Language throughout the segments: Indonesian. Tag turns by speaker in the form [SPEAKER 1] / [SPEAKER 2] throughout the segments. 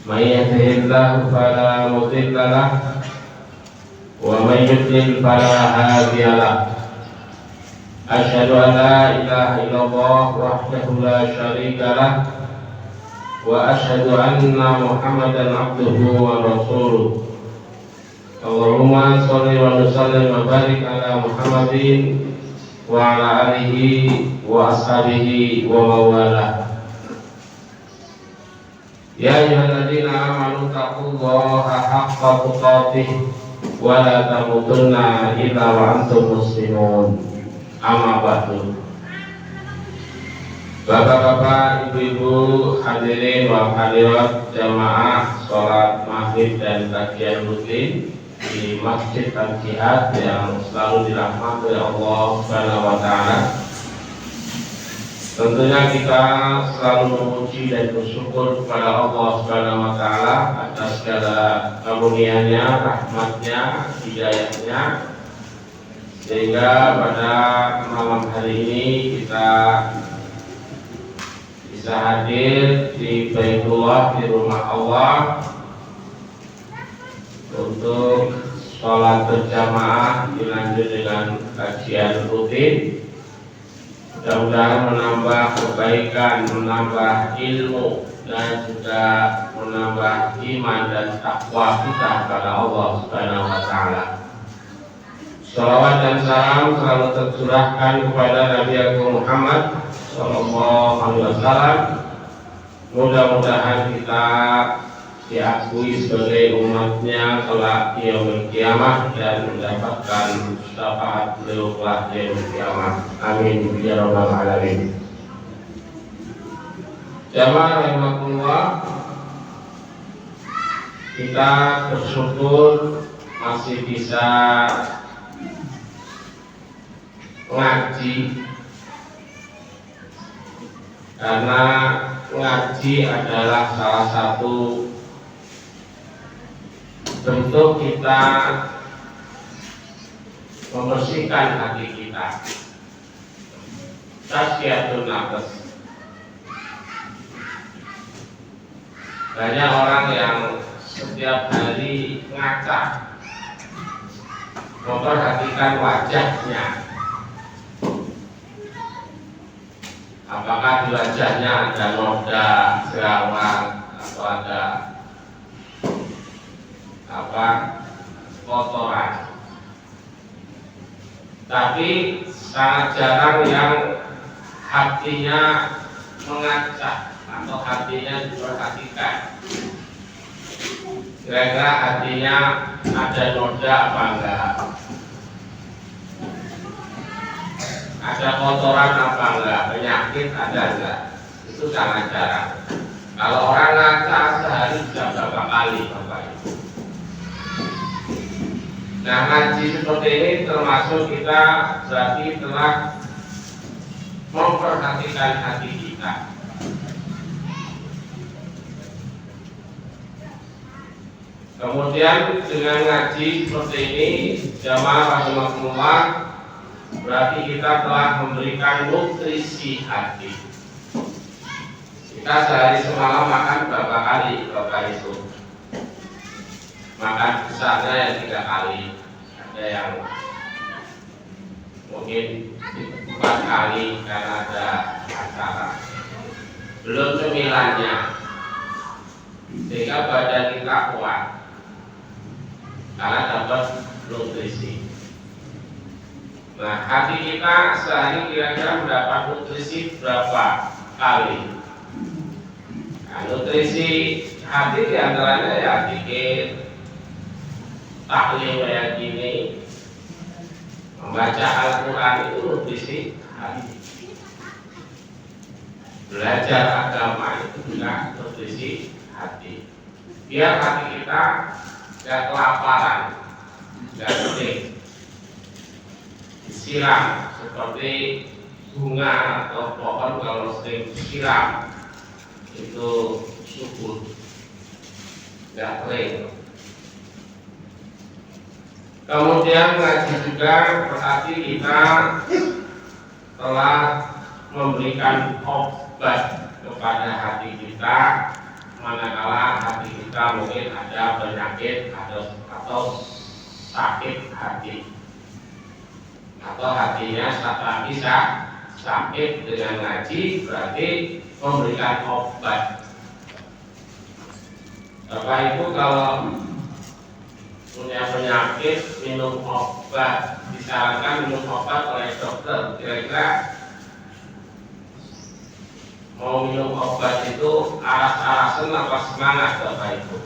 [SPEAKER 1] من يهده الله فلا مضل له ومن يضلل فلا هادي له. أشهد أن لا إله إلا الله وحده لا شريك له وأشهد أن محمدا عبده ورسوله. اللهم صل وسلم وبارك على محمد وعلى آله وأصحابه ومن والاه. يا أيها الذين آمنوا اتقوا الله حق تقاته ولا تموتن إلا وأنتم مسلمون. Amma ba'du. Bapak-bapak, ibu-ibu, hadirin wa hadirat jamaah sholat maghrib dan kajian rutin di Masjid Al-Jihad yang selalu dirahmati oleh Allah Subhanahu wa Ta'ala. Tentunya kita selalu memuji dan bersyukur kepada Allah Subhanahu wa Ta'ala atas segala karunia-Nya, rahmat-Nya, hidayah-Nya, sehingga pada malam hari ini kita bisa hadir di Baitullah, di rumah Allah, untuk sholat berjamaah dilanjut dengan kajian rutin. Mudah-mudahan menambah kebaikan, menambah ilmu, dan juga menambah iman dan takwa kita kepada Allah Subhanahu wa Ta'ala. Salawat dan salam selalu tercurahkan kepada Nabi Agung Muhammad Sallallahu Alaihi Wasallam. Mudah-mudahan kita diakui sebagai umatnya kelak di yaumil qiyamah dan mendapatkan syafaat beliau kelak di yaumil qiyamah. Amin ya rabbal alamin. Jamaah rahimakumullah, kita bersyukur masih bisa ngaji, karena ngaji adalah salah satu bentuk kita membersihkan hati kita, tazkiyatun nafs. Banyak orang yang setiap hari ngaca, memperhatikan wajahnya. Apakah di wajahnya ada noda, jerawat, atau ada kotoran. Tapi sangat jarang yang hatinya mengacak atau hatinya diperhatikan. Kira-kira hatinya ada noda apa enggak? Ada kotoran apa enggak? Penyakit ada enggak? Itu sangat jarang. Kalau orang ngaca sehari bisa berapa kali Bapak Ibu? Nah, ngaji seperti ini termasuk kita berarti telah memperhatikan hati kita. Kemudian dengan ngaji seperti ini, jamaah rahimakumullah, berarti kita telah memberikan nutrisi hati. Kita sehari semalam makan berapa kali Bapak Ibu? Makan besarnya yang 3 kali, ada yang mungkin 4 kali karena ada acara. Belum cemilannya, sehingga badan kita kuat karena dapat nutrisi. Nah, hati kita sehari kira-kira mendapat nutrisi berapa kali? Nah, nutrisi hati diantaranya ya dikit, tahlil kayak gini, membaca Al-Quran itu nutrisi hati. Belajar agama itu juga nutrisi hati. Biar hati kita gak kelaparan, gak kering, disiram seperti bunga atau pohon kalau sering disiram itu subur, gak kering. Kemudian ngaji juga berarti kita telah memberikan obat kepada hati kita manakala hati kita mungkin ada penyakit atau sakit hati, atau hatinya bisa sakit. Dengan ngaji berarti memberikan obat. Bapak Ibu kalau punya penyakit minum obat, disarankan minum obat oleh dokter, kira-kira mau minum obat itu aras-arasan apa semangat Bapak Ibu?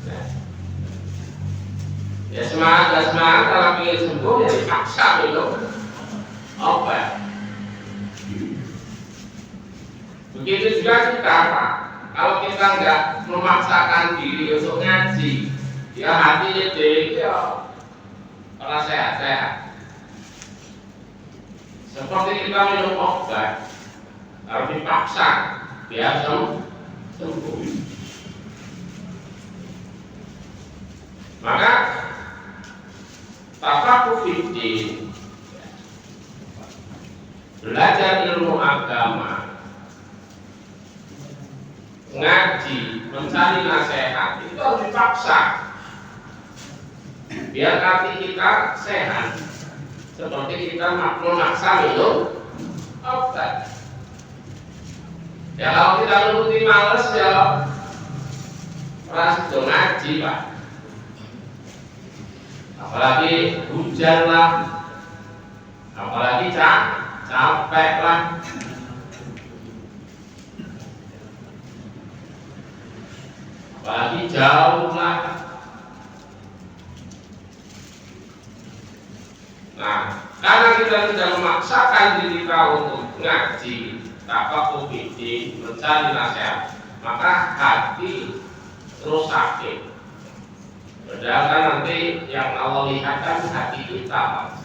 [SPEAKER 1] Nah, ya semangat kalau ingin sembuh ya dipaksa minum obat. Begitu juga kita Pak, kalau kita nggak memaksakan diri untuk ngaji, ya hati jadi ya kalau sehat-sehat. Seperti kita minum obat, harus dipaksa biar sembuh. Maka tafaqquh fiddin, belajar ilmu agama, ngaji, mencari nasihat itu harus dipaksa biar hati kita sehat. Seperti kita memaksa minum obat. Ya kalau kita nuruti males ya ras itu ngaji Pak. Apalagi hujan lah, apalagi capek lah. Apalagi jauh lah. Nah, karena kita tidak memaksakan diri kita untuk ngaji, tafaqquh fiddin, mencari nasihat, maka hati terus sakit. Padahal kan nanti yang Allah lihat kan hati kita.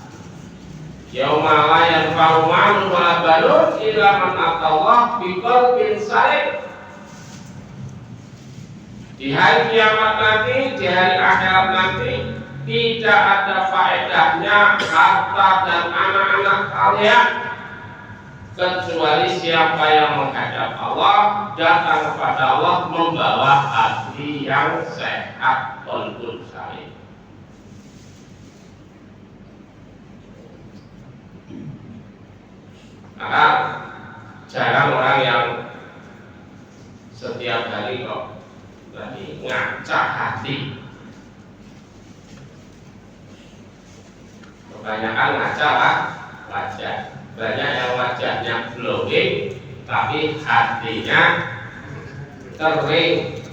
[SPEAKER 1] Yauma la yanfa'u malun wala banun illa man atallaha biqalbin salim. Di hari kiamat nanti, di hari akhirat nanti, tidak ada faedahnya harta dan anak-anak kalian kecuali siapa yang menghadap Allah, datang kepada Allah membawa hati yang sehat, qalbun salim. Maka jarang orang yang setiap hari kok berarti ngacak hati. Kebanyakan ngaca wajah, banyak yang wajahnya glowing tapi hatinya kering.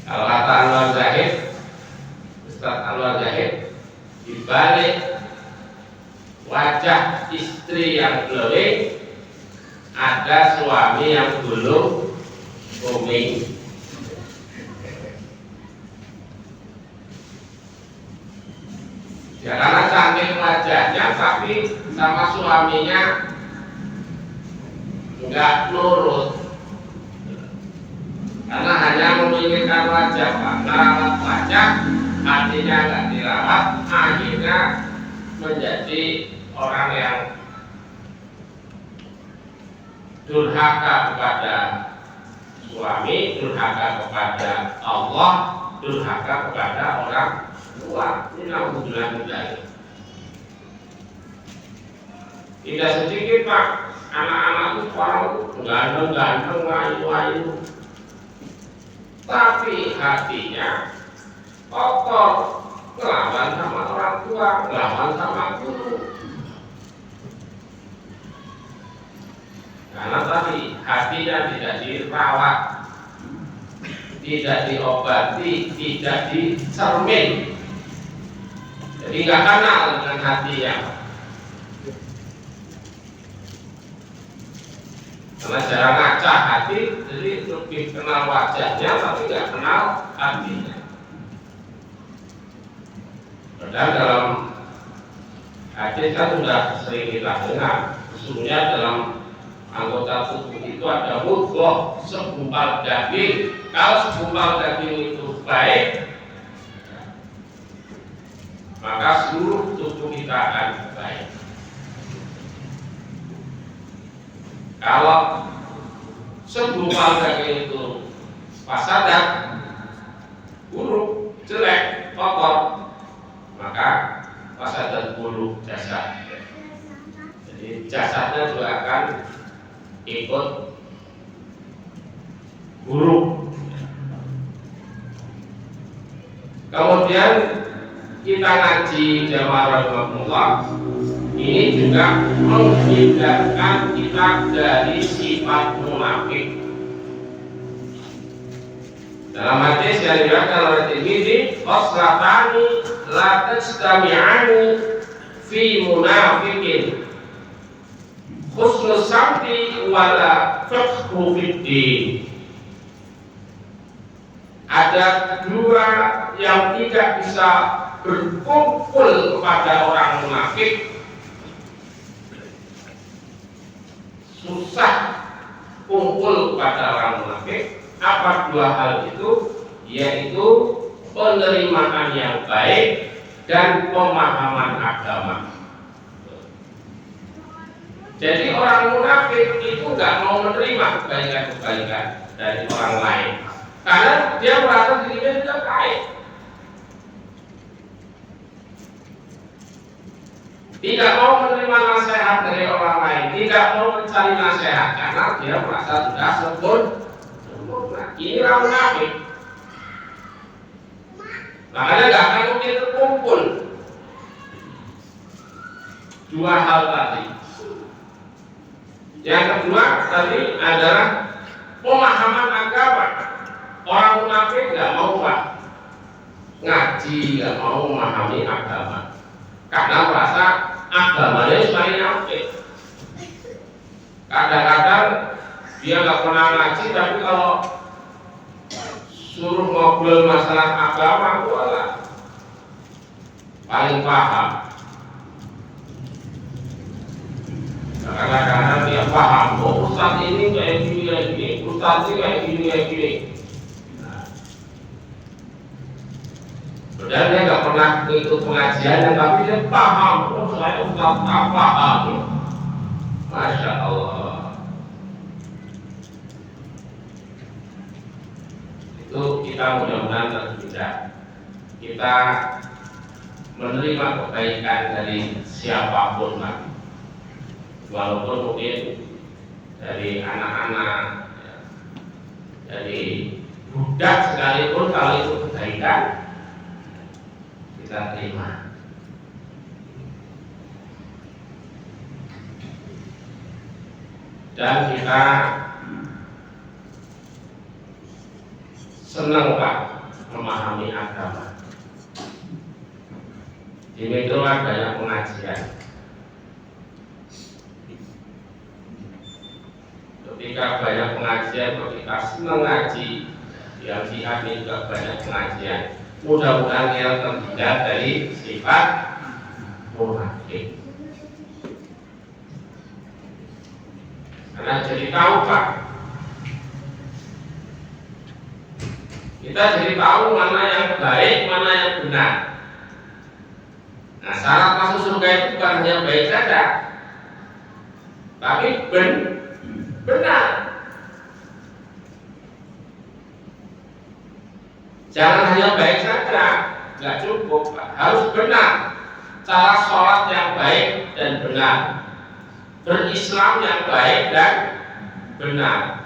[SPEAKER 1] Kalau kata Anwar Zahid, Ustaz Anwar Zahid, dibalik wajah istri yang glowing ada suami yang belum booming. Ya karena cantik wajahnya tapi sama suaminya enggak nurut, karena hanya memikirkan wajah, merawat wajah, hatinya enggak dirawat, akhirnya menjadi orang yang durhaka kepada suami, durhaka kepada Allah, durhaka kepada orang tua. Ini alhamdulillah mudah. Tidak sedikit Pak anak-anak itu orang ganteng-ganteng, ayu-ayu, tapi hatinya kotor, ngelawan sama orang tua, ngelawan sama guru. Karena tadi hatinya tidak dirawat, tidak diobati, tidak dicermin, jadi nggak kenal dengan hatinya. Karena jarang ngaca hati, jadi lebih kenal wajahnya tapi nggak kenal hatinya. Padahal dalam hadis kan sudah sering kita dengar, sesungguhnya dalam anggota tubuh itu ada mudghah, segumpal daging. Kalau segumpal daging itu baik, maka seluruh tubuh kita akan baik. Kalau segumpal daging itu fasadat, buruk, jelek, kotor, maka fasadat buruk jasad. Jadi jasadnya juga akan ikut buruk. Kemudian kita ngaji jamaah rahimahullah, ini juga menghindarkan kita dari sifat munafik. Dalam hadis yang diriwayatkan oleh Tirmidzi, khoslatani la tajtami'ani fi munafiqin, husnul samti wala fiqhu fiddin. Ada dua yang tidak bisa berkumpul kepada orang munafik, susah kumpul kepada orang munafik. Apa dua hal itu? Yaitu penerimaan yang baik dan pemahaman agama. Jadi orang munafik itu nggak mau menerima kebaikan-kebaikan dari orang lain, karena dia merasa dirinya sudah baik. Tidak mau menerima nasihat dari orang lain, tidak mau mencari nasihat karena dia merasa sudah sempurna. Ini orang munafik. Makanya nggak akan mungkin terkumpul dua hal tadi. Yang kedua tadi adalah pemahaman agama. Orang munafik nggak mau ngaji, nggak mau memahami agama, karena merasa agamanya sebagai nafik. Kadang-kadang dia nggak pernah ngaji, tapi kalau suruh ngobrol masalah agama, walah paling paham. Kadang-kadang dia paham, oh ustaz ini kayak gini, ustaz ini kayak gini. Dan dia nggak pernah ikut pengajian, tapi dia paham. Oh saya ustaz paham. Masya Allah. Itu kita mudah-mudahan terhindar. Kita menerima kebaikan dari siapapun, walaupun mungkin dari anak-anak, dari budak sekalipun, kalau itu kebaikan kita terima. Dan kita senang Pak memahami agama. Di Metro banyak pengajian. Ketika banyak pengajian, kita senang ngaji. Yang jihad ini juga banyak pengajian. Mudah-mudahan kita terhindar dari sifat munafik. Karena jadi tahu Pak, kita jadi tahu mana yang baik, mana yang benar. Nah, syarat masuk surga itu bukan hanya baik saja, tapi benar. Jangan hanya baik saja, nggak cukup, harus benar. Cara sholat yang baik dan benar, berislam yang baik dan benar,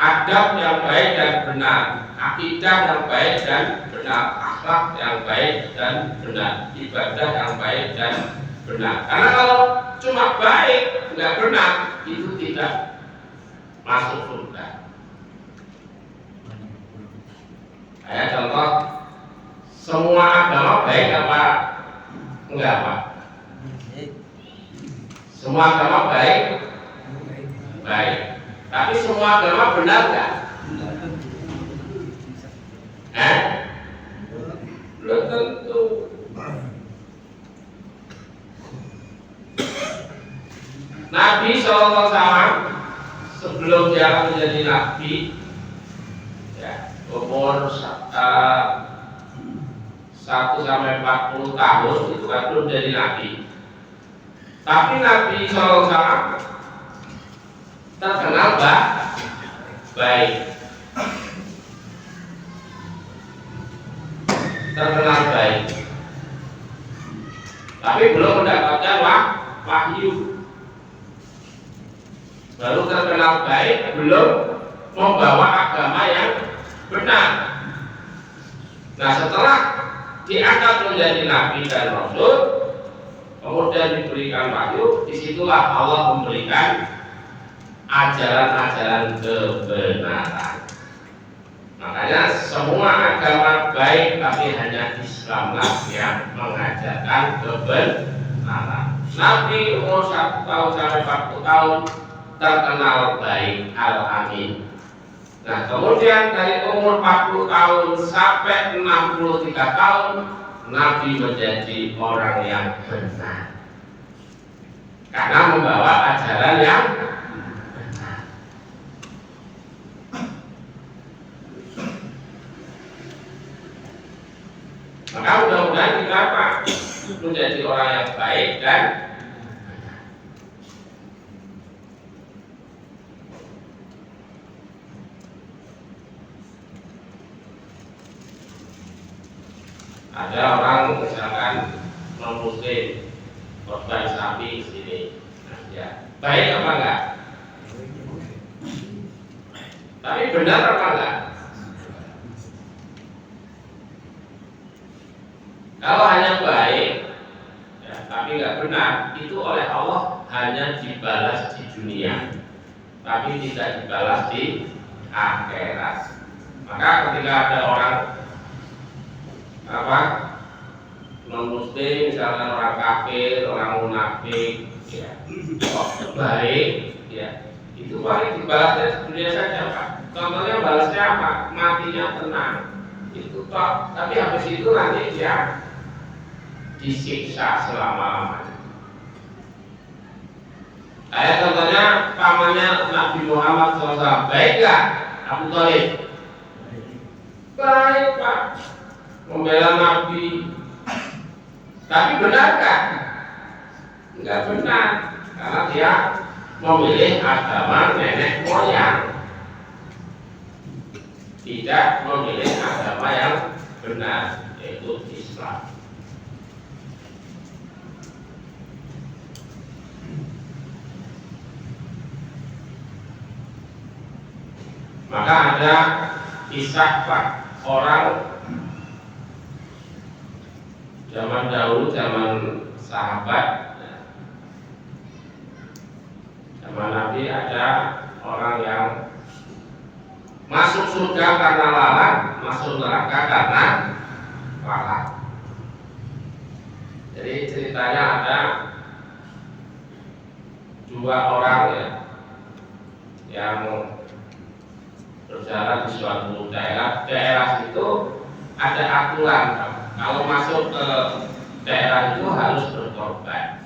[SPEAKER 1] adab yang baik dan benar, akidah yang baik dan benar, akhlak yang baik dan benar, ibadah yang baik dan benar. Karena kalau cuma baik nggak benar, itu tidak masuk surga. Kayak contoh, semua agama baik apa enggak Pak? Semua agama baik, tapi semua agama benar enggak? Belum tentu. Nabi SAW sebelum dia menjadi nabi, umur 1 sampai 40 tahun itu kan belum jadi nabi. Tapi Nabi SAW terkenal baik, tapi belum mendapatkan wahyu. Baru terkenal baik, belum membawa agama yang benar. Nah, setelah diangkat menjadi nabi dan rasul, kemudian diberikan wahyu, disitulah Allah memberikan ajaran-ajaran kebenaran. Makanya semua agama baik, tapi hanya Islamlah yang mengajarkan kebenaran. Nabi umur 1 tahun sampai 40 tahun terkenal baik, al-amin. Nah, kemudian dari umur 40 tahun sampai 63 tahun Nabi menjadi orang yang benar karena membawa ajaran yang benar. Maka mudah-mudahan kita menjadi orang yang baik dan ada orang misalkan non-muslim korban sapi di sini, nah, ya baik apa enggak? Tapi benar apa enggak? Kalau hanya baik, ya, tapi enggak benar, itu oleh Allah hanya dibalas di dunia, tapi tidak dibalas di akhirat. Maka ketika ada orang non-muslim, misalnya orang kafir, orang munafik, ya, baik, ya, itu paling dibalas dari dunia saja, Pak. Contohnya balasnya apa? Matinya tenang, itu toh. Tapi habis itu nanti dia disiksa selama-lamanya. Kayak contohnya pamannya Nabi Muhammad SAW, baik nggak Abu Thalib? Baik, Pak, membela Nabi. Tapi benarkah? Enggak benar, karena dia memilih agama nenek moyang, tidak memilih agama yang benar, yaitu Islam. Maka ada kisah, Pak, orang zaman dahulu, zaman sahabat, zaman Nabi, ada orang yang masuk surga karena lalat, masuk neraka karena lalat. Jadi ceritanya ada dua orang ya, yang berjalan di suatu daerah itu ada aturan. Kalau masuk ke daerah itu harus berkorban,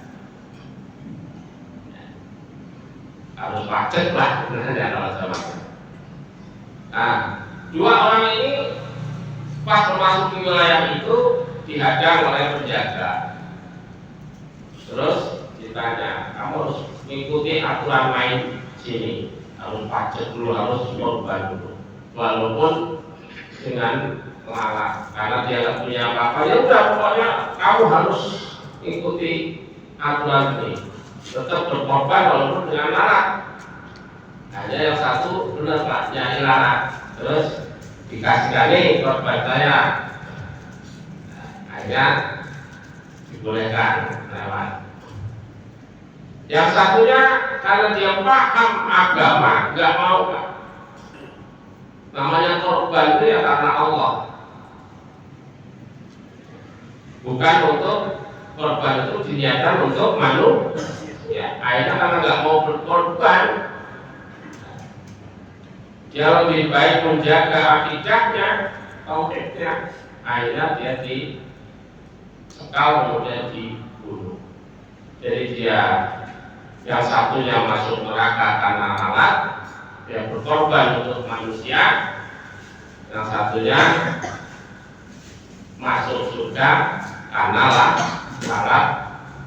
[SPEAKER 1] harus pajak lah sebenarnya kalau sama. Nah, dua orang ini pas memasuki wilayah itu dihadang oleh penjaga. Terus ditanya, kamu harus mengikuti aturan main sini, harus pajak dulu, harus korban dulu, walaupun dengan lalat, karena dia nggak punya apa-apa. Ya udah, pokoknya kamu harus ikuti aturan ini, tetap berkorban walaupun dengan lalat. Hanya yang satu benar, Pak, nyari lalat, terus dikasihkan nih korban saya, hanya dibolehkan lewat. Yang satunya karena dia paham agama, nggak mau, Pak. Namanya korban itu ya karena Allah, bukan untuk korban itu diniatkan untuk manusia. Akhirnya karena nggak mau berkorban, dia lebih baik menjaga akidahnya, tauhidnya. Akhirnya dia disekal, kemudian dibunuh. Jadi dia yang satunya masuk neraka karena lalat, dia berkorban untuk manusia. Yang satunya masuk surga karena lalat.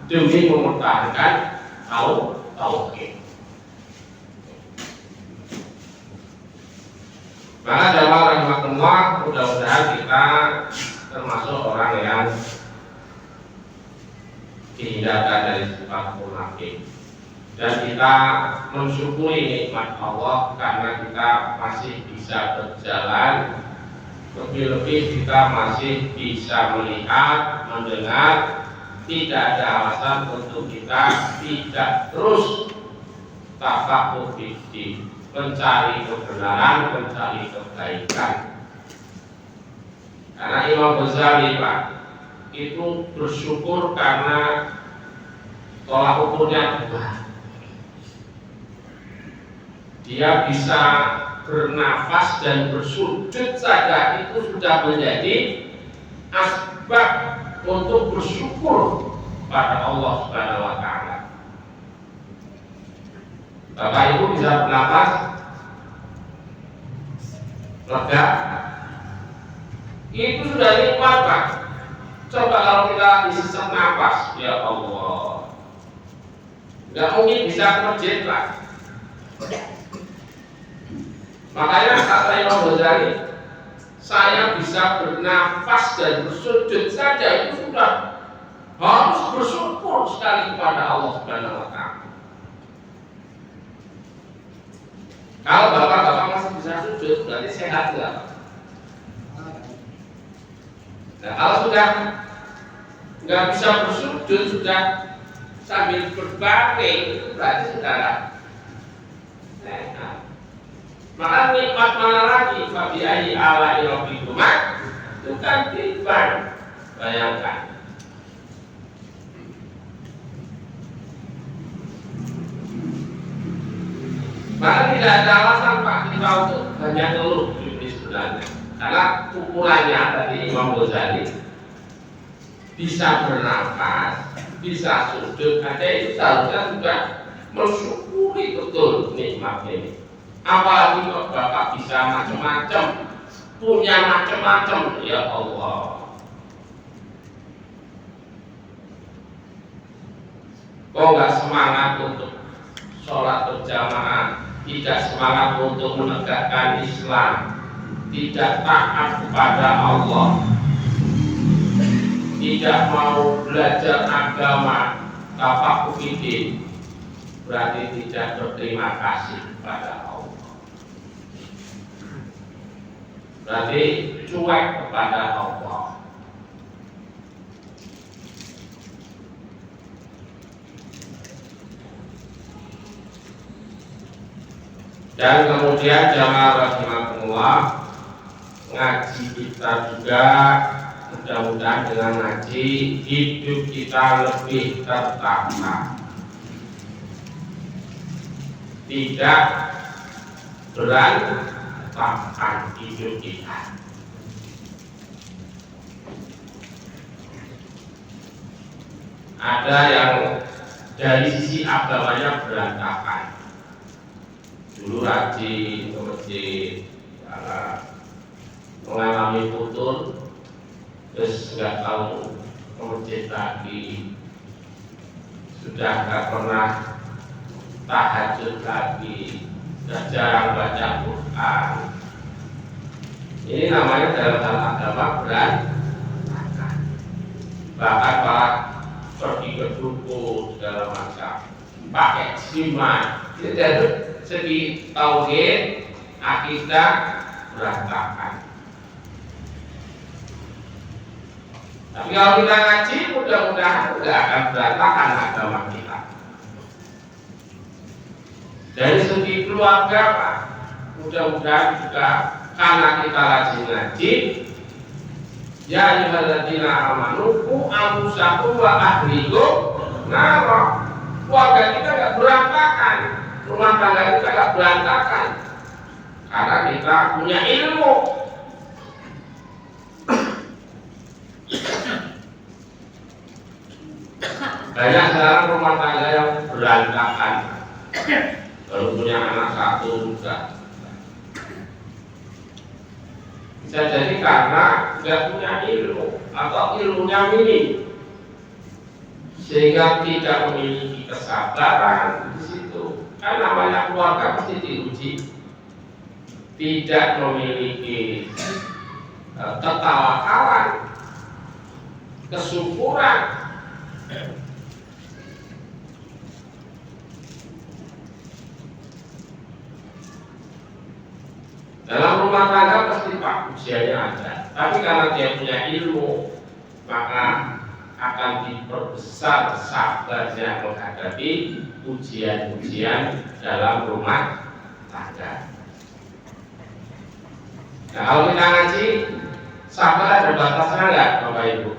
[SPEAKER 1] demi mempertahankan tauhid. Maka jamaah rahmatullah, mudah-mudahan kita termasuk orang yang dihindarkan dari sifat munafik, dan kita mensyukuri nikmat Allah karena kita masih bisa berjalan, lebih-lebih kita masih bisa melihat, mendengar. Tidak ada alasan untuk kita tidak terus tafaqquh fiddin, mencari kebenaran, mencari kebaikan. Karena Imam Ghazali Pak itu bersyukur karena tolak ukurnya dua. Dia bisa bernafas dan bersujud saja itu sudah menjadi asbab untuk bersyukur pada Allah Subhanahu wa taala. Bapak Ibu bisa bernafas lega, itu sudah nikmat Pak. Coba kalau kita disesak nafas, ya Allah, nggak mungkin bisa ke masjid Pak. Makanya kata Imam Ghazali, saya bisa bernafas dan bersujud saja itu sudah harus bersyukur sekali kepada Allah Subhanahu wa taala. Kalau bapak-bapak masih bisa sujud, berarti sehat enggak? Nah, kalau sudah nggak bisa bersujud, sudah sambil berbaring, itu berarti sudah sehat. Maka nikmat mana lagi? Fabi ayyi ala'i rabbikuma tukadziban. Bayangkan. Maka tidak ada alasan Pak kita untuk banyak ngeluh ini sebenarnya. Karena ukurannya tadi Imam Ghazali bisa bernafas, bisa sujud, ada itu seharusnya sudah mensyukuri betul nikmat ini. Apalagi kalau Bapak bisa macam-macam, punya macam-macam, ya Allah. Kok nggak semangat untuk sholat berjamaah, tidak semangat untuk menegakkan Islam, tidak taat kepada Allah, tidak mau belajar agama, tafaqquh fiddin, berarti tidak berterima kasih kepada Allah. Berarti cuek kepada Allah. Dan kemudian jamaah rahimakumullah, ngaji kita juga mudah-mudahan dengan ngaji hidup kita lebih tertata, tidak berantakan hidup kita. Ada yang dari sisi agamanya berantakan, dulu rajin ke masjid, mengalami putus, terus nggak tahu ke masjid lagi, sudah nggak pernah tahajud lagi, sudah jarang baca Quran. Ini namanya dalam hal agama berantakan. Bahkan malah pergi ke dukun segala macam, pakai jimat. Ini dari segi tauhid, akidah berantakan. Tapi kalau kita ngaji, mudah-mudahan tidak akan berantakan agama kita. Dari segi keluarga, Pak, mudah-mudahan juga karena kita rajin ngaji, ya ayyuhalladzina amanu qu anfusakum wa ahlikum nar. Keluarga kita enggak berantakan, rumah tangga kita enggak berantakan, karena kita punya ilmu. Banyak sekarang rumah tangga yang berantakan, baru punya anak satu juga. Bisa jadi karena tidak punya ilmu atau ilmunya minim, sehingga tidak memiliki kesabaran di situ. Kan namanya keluarga pasti diuji. Tidak memiliki ketawakalan, kesyukuran. Dalam rumah tangga pasti ujiannya ada, tapi karena dia punya ilmu, maka akan diperbesar sabarnya menghadapi ujian-ujian dalam rumah tangga. Nah, kalau kita ngaji, sabar ada batasnya enggak, Bapak Ibu?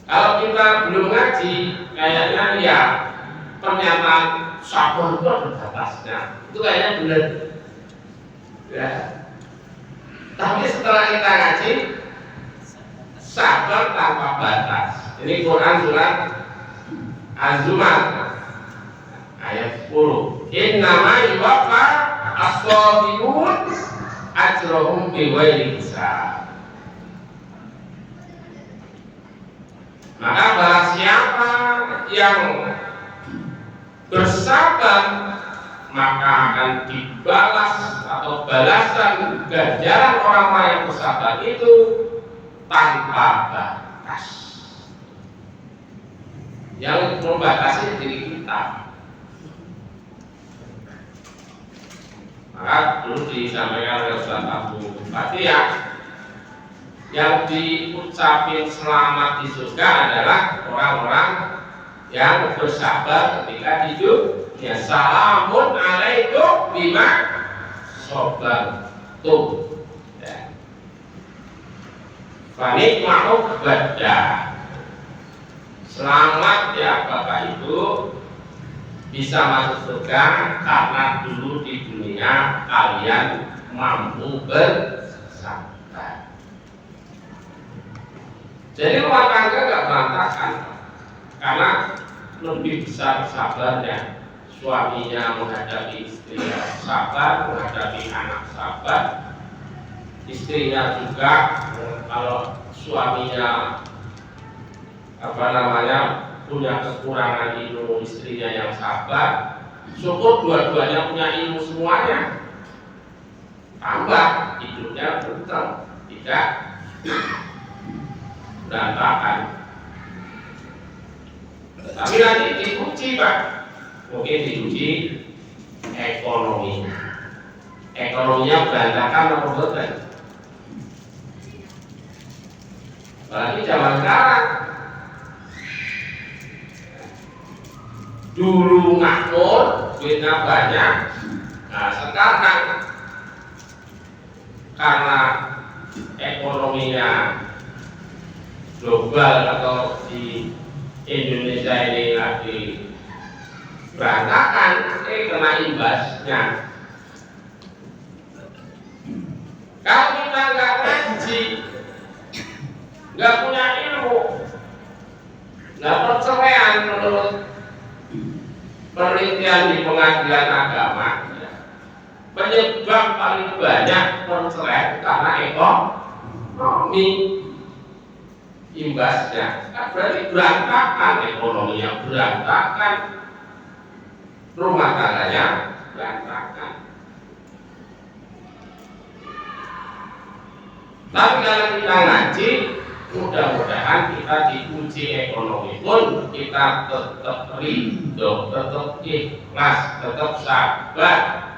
[SPEAKER 1] Kalau kita belum ngaji, kayaknya ya pernyataan sabar itu ada batasnya. Itu kayaknya benar. Ya. Tapi setelah kita ngaji, sabar tanpa batas. Ini Quran surat Az-Zumar ayat 10. Innama yuwaffa as-sabirun ajrahum bighairi hisab. Maka barang siapa yang bersabar, maka akan dibalas atau balasan ganjaran orang-orang yang bersabar itu tanpa batas. Yang membatasi diri kita. Maka dulu disampaikan oleh Ustaz Abu Fatihah, yang diucapin selamat di surga adalah orang-orang yang bersabar ketika hidup. Ya, salamun alaikum bima sabartum. Ya. Fanik ma'u badah. Selamat ya Bapak Ibu, bisa masuk surga karena dulu di dunia kalian mampu bersabar. Jadi rumah tangga gak berantakan karena lebih besar sabarnya. Suaminya menghadapi istrinya sabar, menghadapi anak sabar. Istrinya juga, kalau suaminya punya kekurangan ilmu, istrinya yang sabar, syukur dua-duanya punya ilmu semuanya, tambah hidupnya tenang, tidak berantakan. Tapi nanti diuji Pak, mungkin diuji ekonominya. Ekonominya berantakan atau betul? Apalagi zaman sekarang. Dulu makmur, duitnya banyak. Nah sekarang karena ekonominya global atau di Indonesia ini lagi berantakan, kena imbasnya. Kalau kita nggak ngaji, nggak punya ilmu, nggak perceraian menurut penelitian di pengadilan agama, penyebab paling banyak perceraian karena ekonomi. Imbasnya kan berarti berantakan, ekonominya berantakan, rumah tangganya berantakan. Tapi kalau kita ngaji, mudah-mudahan kita diuji ekonomi pun kita tetap ridho, tetap ikhlas, tetap sabar.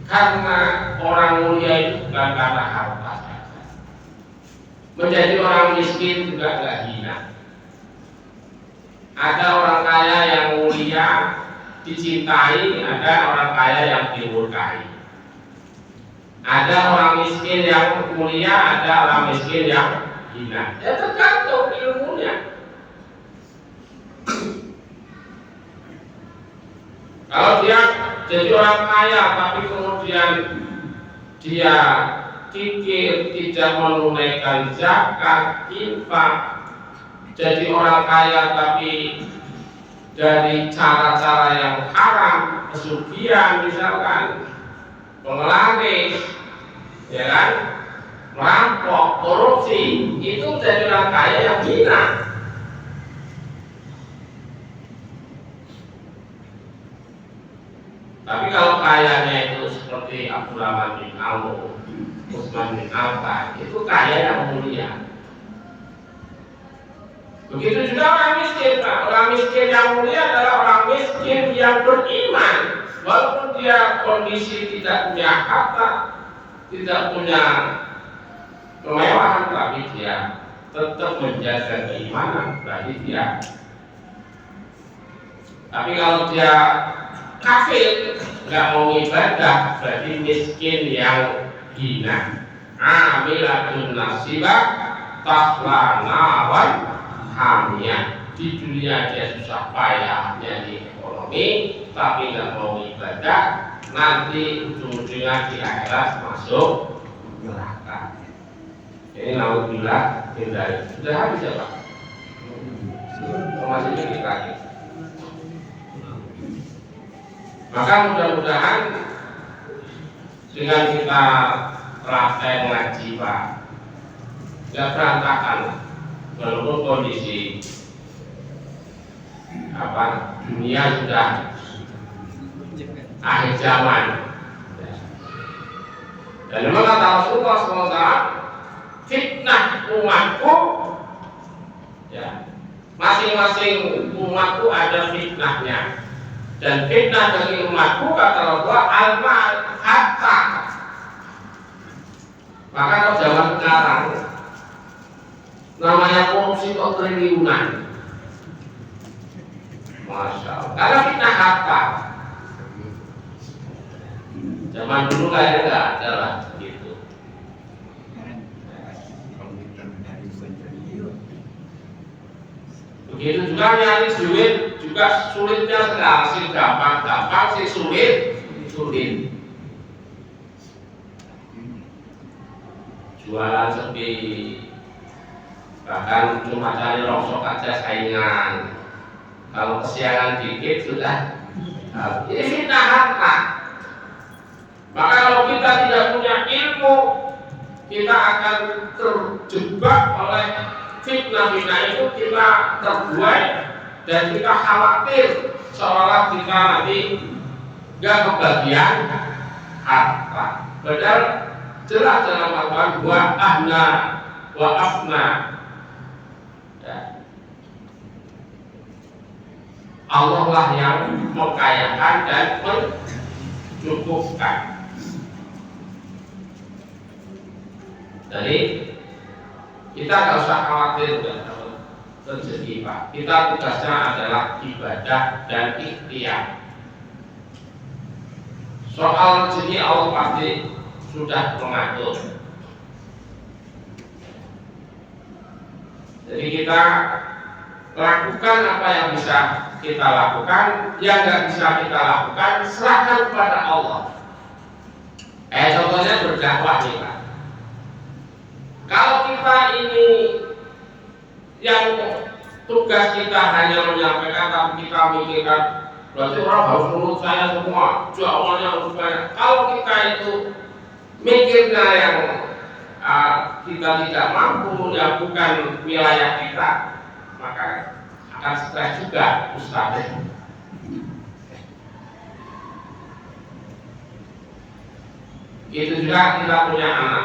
[SPEAKER 1] Karena orang mulia itu bukan karena harta saja. Menjadi orang miskin juga nggak hina. Ada orang kaya yang mulia dicintai, ada orang kaya yang dimurkai. Ada orang miskin yang mulia, ada orang miskin yang hina. Ya tergantung ilmunya. Kalau dia jadi orang kaya tapi kemudian dia kikir, tidak menunaikan zakat, infak, jadi orang kaya tapi dari cara-cara yang haram, pesugihan misalkan, pengelaris, ya kan, merampok, korupsi, itu menjadi orang kaya yang hina. Tapi kalau kayanya itu seperti Abdurrahman bin Auf, Utsman bin Affan, itu kaya yang mulia. Begitu juga orang miskin, Pak. Orang miskin yang mulia adalah orang miskin yang beriman. Walaupun dia kondisi tidak punya harta, tidak punya kemewahan, tapi dia tetap menjaga keimanan. Berarti dia. Tapi kalau dia kafir, nggak mau ibadah, berarti miskin yang hina. Amilatun nasibah tasla naran hamiyah. Di dunia dia susah payah nyari ekonomi, tapi nggak mau ibadah, nanti ujung-ujungnya di akhirat masuk neraka. Ini naudzubillah hindari. Sudah habis ya Pak? Masih sedikit lagi. Maka mudah-mudahan dengan kita praktek ngaji Pak, nggak berantakan, walaupun kondisi dunia sudah akhir zaman. Dan memang kata Rasulullah SAW, fitnah umatku, ya, masing-masing umatku ada fitnahnya. Dan fitnah bagi umatku kata Rasulullah al-mal harta. Maka kalau zaman sekarang namanya korupsi kok triliunan, Masya Allah. Karena fitnah harta. Zaman dulu kayaknya nggak ada lah gitu. Begitu juga nyari duit juga sulitnya sekarang, sih gampang, sih sulit. Jualan sepi, bahkan cuma cari rosok aja saingan. Kalau kesiangan dikit sudah, ini fitnah harta. Maka kalau kita tidak punya ilmu, kita akan terjebak oleh fitnah-fitnah itu, kita terbuai dan kita khawatir seolah kita nanti gak kebagian harta. Padahal jelas dalam Al-Quran wa ahna wa afna, ya. Allah lah yang mengkayakan dan mencukupkan. Jadi kita nggak usah khawatir dengan rezeki Pak. Kita tugasnya adalah ibadah dan ikhtiar. Soal rezeki Allah pasti sudah mengatur. Jadi kita lakukan apa yang bisa kita lakukan, yang nggak bisa kita lakukan serahkan kepada Allah. Contohnya berdakwah nih Pak. Kalau kita ini yang tugas kita hanya menyampaikan, tapi kita mikirkan berarti orang harus menurut saya semua, jawabannya harus banyak. Kalau kita itu mikirnya yang kita tidak mampu, yang bukan wilayah kita, maka akan stres juga Ustaz. Itu juga kita punya anak,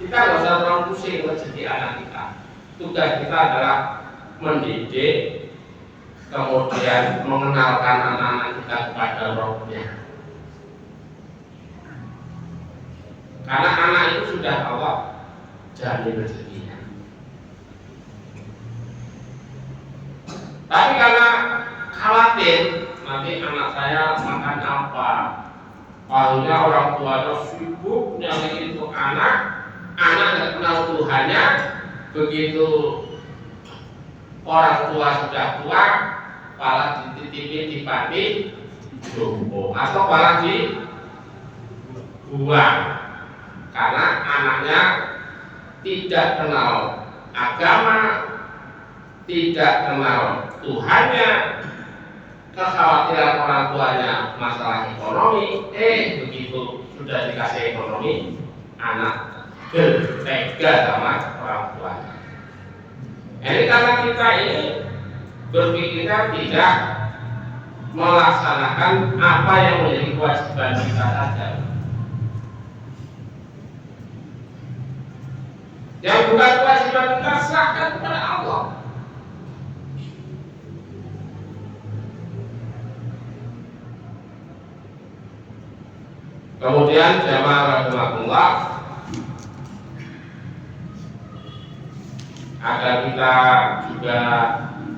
[SPEAKER 1] kita nggak usah terlalu pusing rezeki anak kita. Tugas kita adalah mendidik, kemudian mengenalkan anak-anak kita kepada rohnya. Karena anak itu sudah Allah jamin rezekinya. Tapi karena khawatir nanti anak saya makan apa, akhirnya orang tuanya sibuk nyari itu anak nggak kenal Tuhannya. Begitu orang tua sudah tua, malah dititipin di panti jompo atau malah dibuang karena anaknya tidak kenal agama, tidak kenal Tuhannya. Kekhawatiran orang tuanya masalah ekonomi, begitu sudah dikasih ekonomi, anak tega sama orang tua. Ini karena kita ini berpikirnya tidak melaksanakan apa yang menjadi kewajiban kita saja. Yang bukan kewajiban kita serahkan kepada Allah. Kemudian jamaah rahimahullah, agar kita juga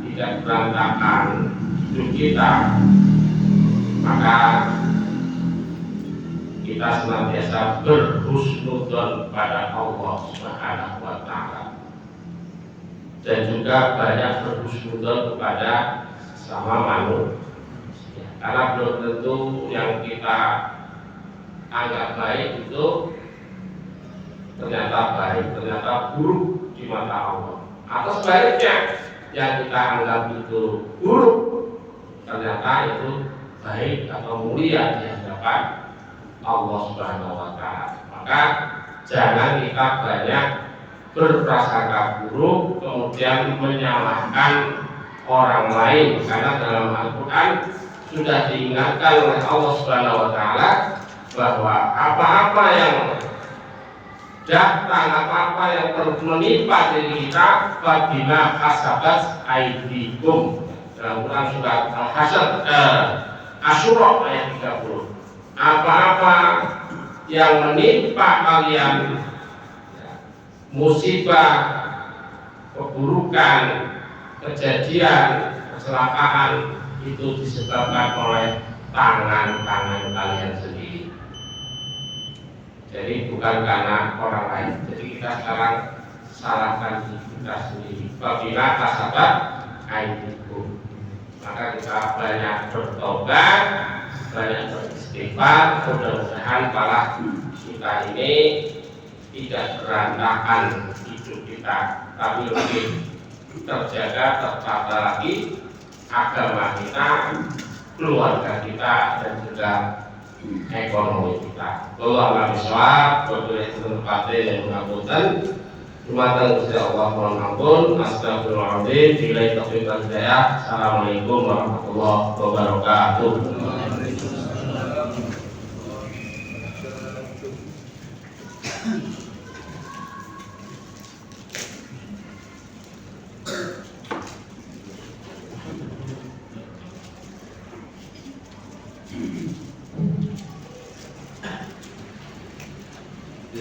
[SPEAKER 1] tidak berantakan hidup kita, maka kita senantiasa berhusnudzon pada Allah Subhanahu wa Ta'ala, dan juga banyak berhusnudzon kepada sama manusia, karena belum tentu yang kita anggap baik itu ternyata baik, ternyata buruk di mata Allah, atau sebaliknya yang kita anggap itu buruk ternyata itu baik atau mulia di hadapan Allah Subhanahu wa Ta'ala. Maka jangan kita banyak berprasangka buruk kemudian menyalahkan orang lain, karena dalam Al-Quran sudah diingatkan oleh Allah Subhanahu wa Ta'ala bahwa apa-apa yang datang, apa-apa yang menimpa diri kita, fabima kasabat aidikum, dalam Quran surat Al-Hasyr Asyura ayat 30. Apa-apa yang menimpa kalian, musibah, keburukan, kejadian, kecelakaan, itu disebabkan oleh tangan-tangan kalian sendiri. Jadi bukan karena orang lain. Jadi kita sekarang salahkan diri kita sendiri. Apabila kasabat aidikum, maka kita banyak bertobat, banyak beristighfar. Mudah-mudahan malah kita ini tidak berantakan hidup kita, tapi lebih terjaga, tertata lagi agama kita, keluarga kita, dan juga ekonomi kita. Allah bisawab, wabillahi taufiq dan hidayah. Dumateng Gusti Allah mohon ampun. Astagfirullahaladzim. Billahi taufiq wal hidayah. Assalamualaikum warahmatullahi wabarakatuh.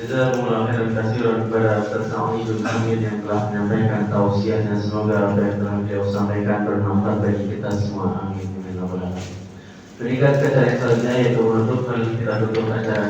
[SPEAKER 2] Jazakumullah khairan katsiran kepada Ustaz Sa'idul Amin yang telah menyampaikan tausiahnya. Semoga apa yang telah beliau sampaikan bermanfaat bagi kita semua. Amin. Meningkat ke acara yang selanjutnya, yaitu menutup, kita tutup acara